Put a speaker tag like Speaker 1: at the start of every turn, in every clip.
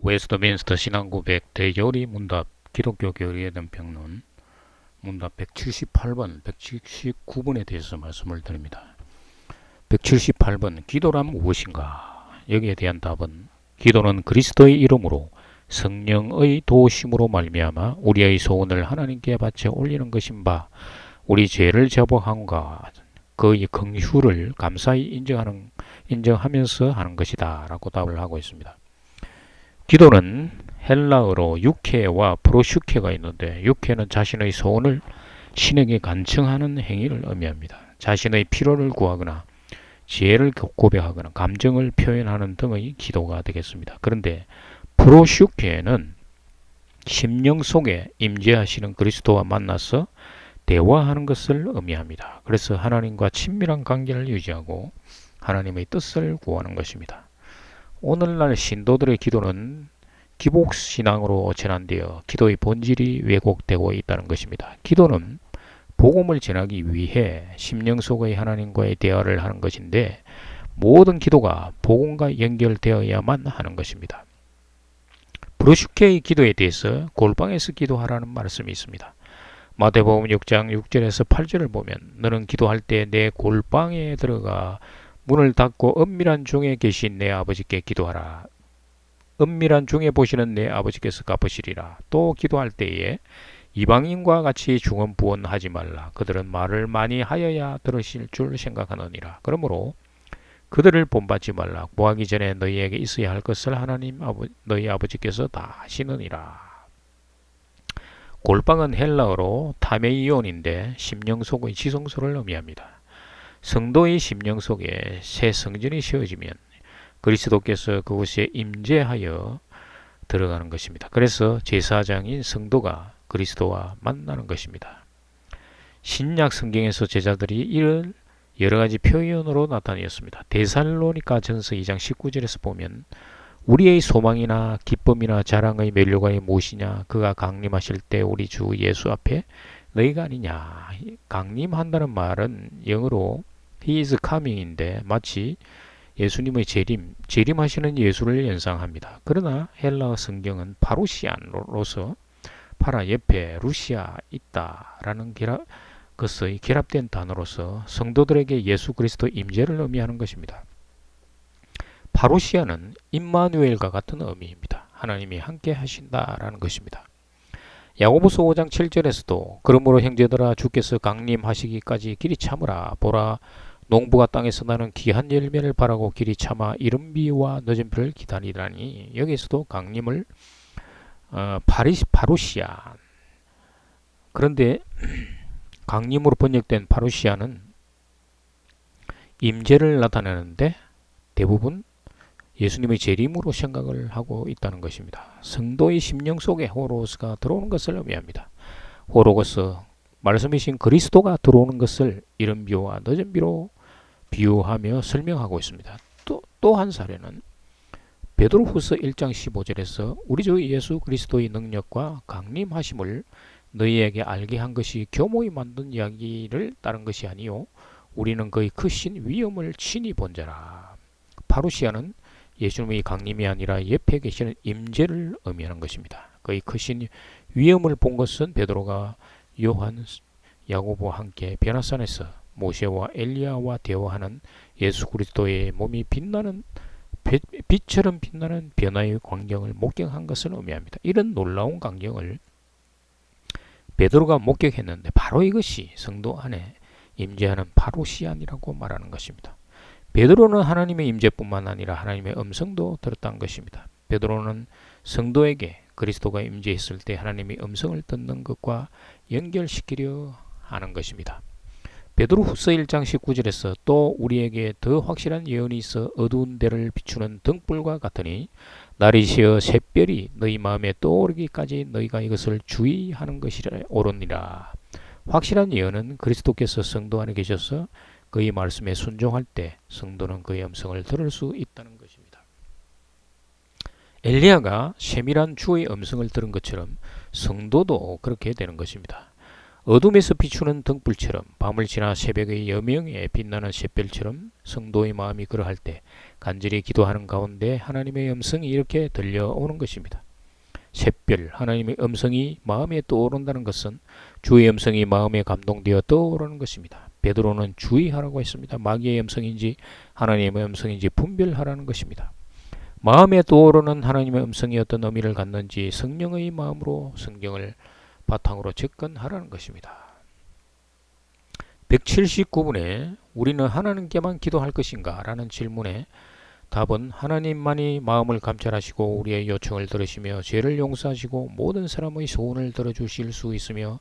Speaker 1: 웨스트민스터 신앙고백 대교리 문답 기독교 교리에 대한 평론 문답 178번, 179번에 대해서 말씀을 드립니다. 178번 기도란 무엇인가? 여기에 대한 답은 기도는 그리스도의 이름으로 성령의 도우심으로 말미암아 우리의 소원을 하나님께 바쳐 올리는 것인 바 우리 죄를 제보함과 그의 긍휼을 감사히 인정하면서 하는 것이다 라고 답을 하고 있습니다. 기도는 헬라어로 유케와 프로슈케가 있는데 유케는 자신의 소원을 신에게 간청하는 행위를 의미합니다. 자신의 필요를 구하거나 지혜를 고백하거나 감정을 표현하는 등의 기도가 되겠습니다. 그런데 프로슈케는 심령 속에 임재하시는 그리스도와 만나서 대화하는 것을 의미합니다. 그래서 하나님과 친밀한 관계를 유지하고 하나님의 뜻을 구하는 것입니다. 오늘날 신도들의 기도는 기복신앙으로 전환되어 기도의 본질이 왜곡되고 있다는 것입니다. 기도는 복음을 전하기 위해 심령 속의 하나님과의 대화를 하는 것인데 모든 기도가 복음과 연결되어야만 하는 것입니다. 브루슈케의 기도에 대해서 골방에서 기도하라는 말씀이 있습니다. 마태복음 6장 6절에서 8절을 보면 너는 기도할 때 내 골방에 들어가 문을 닫고 은밀한 중에 계신 내 아버지께 기도하라. 은밀한 중에 보시는 내 아버지께서 갚으시리라. 또 기도할 때에 이방인과 같이 중언부언하지 말라. 그들은 말을 많이 하여야 들으실 줄 생각하느니라. 그러므로 그들을 본받지 말라. 구하기 전에 너희에게 있어야 할 것을 하나님 너희 아버지께서 다 하시느니라. 골방은 헬라어로 타메이온인데 심령 속의 지성소를 의미합니다. 성도의 심령 속에 새 성전이 세워지면 그리스도께서 그곳에 임재하여 들어가는 것입니다. 그래서 제사장인 성도가 그리스도와 만나는 것입니다. 신약 성경에서 제자들이 이를 여러 가지 표현으로 나타내었습니다. 데살로니가 전서 2장 19절에서 보면 우리의 소망이나 기쁨이나 자랑의 면류관이 무엇이냐? 그가 강림하실 때 우리 주 예수 앞에 너희가 아니냐? 강림한다는 말은 영어로 He is coming인데 마치 예수님의 재림하시는 예수를 연상합니다. 그러나 헬라어 성경은 파루시안로서 파라 옆에 루시아 있다라는 것의 결합된 단어로서 성도들에게 예수 그리스도 임재를 의미하는 것입니다. 파루시아는 임마누엘과 같은 의미입니다. 하나님이 함께 하신다라는 것입니다. 야고보서 5장 7절에서도 그러므로 형제들아 주께서 강림하시기까지 길이 참으라. 보라 농부가 땅에서 나는 귀한 열매를 바라고 길이 참아 이른 비와 늦은 비를 기다리라니. 여기에서도 강림을 파루시아. 그런데 강림으로 번역된 파루시아는 임재를 나타내는데 대부분 예수님의 재림으로 생각을 하고 있다는 것입니다. 성도의 심령 속에 호로스가 들어오는 것을 의미합니다. 호로스 말씀이신 그리스도가 들어오는 것을 이른 비와 늦은 비로 비유하며 설명하고 있습니다. 또 한 사례는 베드로후서 1장 15절에서 우리 주 예수 그리스도의 능력과 강림하심을 너희에게 알게 한 것이 교모이 만든 이야기를 따른 것이 아니요 우리는 그의 크신 위엄을 친히 본 자라. 파루시아는 예수님의 강림이 아니라 옆에 계시는 임재를 의미하는 것입니다. 그의 크신 위엄을 본 것은 베드로가 요한, 야고보와 함께 베나산에서 모세와 엘리야와 대화하는 예수 그리스도의 몸이 빛처럼 빛나는 변화의 광경을 목격한 것을 의미합니다. 이런 놀라운 광경을 베드로가 목격했는데 바로 이것이 성도 안에 임재하는 파루시안이라고 말하는 것입니다. 베드로는 하나님의 임재뿐만 아니라 하나님의 음성도 들었다는 것입니다. 베드로는 성도에게 그리스도가 임재했을 때 하나님의 음성을 듣는 것과 연결시키려 하는 것입니다. 베드로후서 1장 19절에서 또 우리에게 더 확실한 예언이 있어 어두운 데를 비추는 등불과 같으니 날이 새어 샛별이 너희 마음에 떠오르기까지 너희가 이것을 주의하는 것이라 옳으니라. 확실한 예언은 그리스도께서 성도 안에 계셔서 그의 말씀에 순종할 때 성도는 그의 음성을 들을 수 있다는 것입니다. 엘리야가 세밀한 주의 음성을 들은 것처럼 성도도 그렇게 되는 것입니다. 어둠에서 비추는 등불처럼 밤을 지나 새벽의 여명에 빛나는 샛별처럼 성도의 마음이 그러할 때 간절히 기도하는 가운데 하나님의 음성이 이렇게 들려오는 것입니다. 샛별, 하나님의 음성이 마음에 떠오른다는 것은 주의 음성이 마음에 감동되어 떠오르는 것입니다. 베드로는 주의하라고 했습니다. 마귀의 음성인지 하나님의 음성인지 분별하라는 것입니다. 마음에 떠오르는 하나님의 음성이 어떤 의미를 갖는지 성령의 마음으로 성경을 바탕으로 접근하라는 것입니다. 179분에 우리는 하나님께만 기도할 것인가? 라는 질문에 답은 하나님만이 마음을 감찰하시고 우리의 요청을 들으시며 죄를 용서하시고 모든 사람의 소원을 들어주실 수 있으며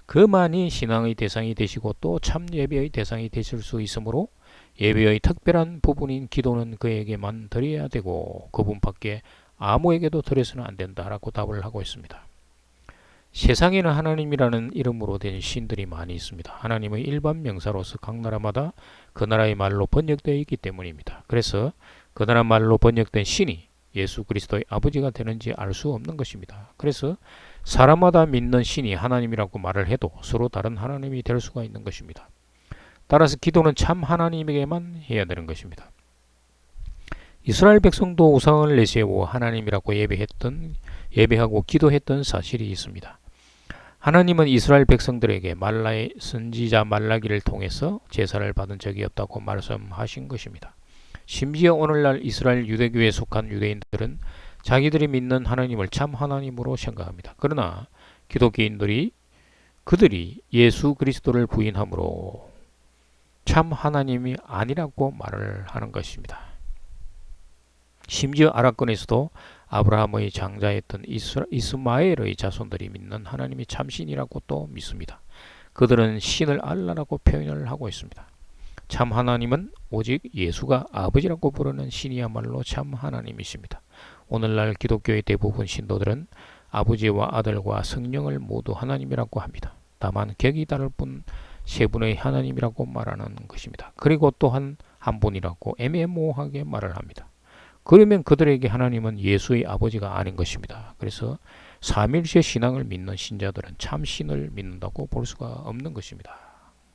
Speaker 1: 그만이 신앙의 대상이 되시고 또 참 예배의 대상이 되실 수 있으므로 예배의 특별한 부분인 기도는 그에게만 드려야 되고 그분밖에 아무에게도 드려서는 안 된다라고 답을 하고 있습니다. 세상에는 하나님이라는 이름으로 된 신들이 많이 있습니다. 하나님의 일반 명사로서 각 나라마다 그 나라의 말로 번역되어 있기 때문입니다. 그래서 그 나라 말로 번역된 신이 예수 그리스도의 아버지가 되는지 알 수 없는 것입니다. 그래서 사람마다 믿는 신이 하나님이라고 말을 해도 서로 다른 하나님이 될 수가 있는 것입니다. 따라서 기도는 참 하나님에게만 해야 되는 것입니다. 이스라엘 백성도 우상을 내세워 하나님이라고 예배하고 기도했던 사실이 있습니다. 하나님은 이스라엘 백성들에게 말라의 선지자 말라기를 통해서 제사를 받은 적이 없다고 말씀하신 것입니다. 심지어 오늘날 이스라엘 유대교에 속한 유대인들은 자기들이 믿는 하나님을 참 하나님으로 생각합니다. 그러나 기독교인들이 그들이 예수 그리스도를 부인함으로 참 하나님이 아니라고 말을 하는 것입니다. 심지어 아랍권에서도 아브라함의 장자였던 이스마엘의 자손들이 믿는 하나님이 참신이라고 또 믿습니다. 그들은 신을 알라라고 표현을 하고 있습니다. 참 하나님은 오직 예수가 아버지라고 부르는 신이야말로 참 하나님이십니다. 오늘날 기독교의 대부분 신도들은 아버지와 아들과 성령을 모두 하나님이라고 합니다. 다만 격이 다를 뿐 세 분의 하나님이라고 말하는 것입니다. 그리고 또한 한 분이라고 애매모호하게 말을 합니다. 그러면 그들에게 하나님은 예수의 아버지가 아닌 것입니다. 그래서 삼일체 신앙을 믿는 신자들은 참 신을 믿는다고 볼 수가 없는 것입니다.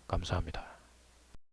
Speaker 1: 감사합니다.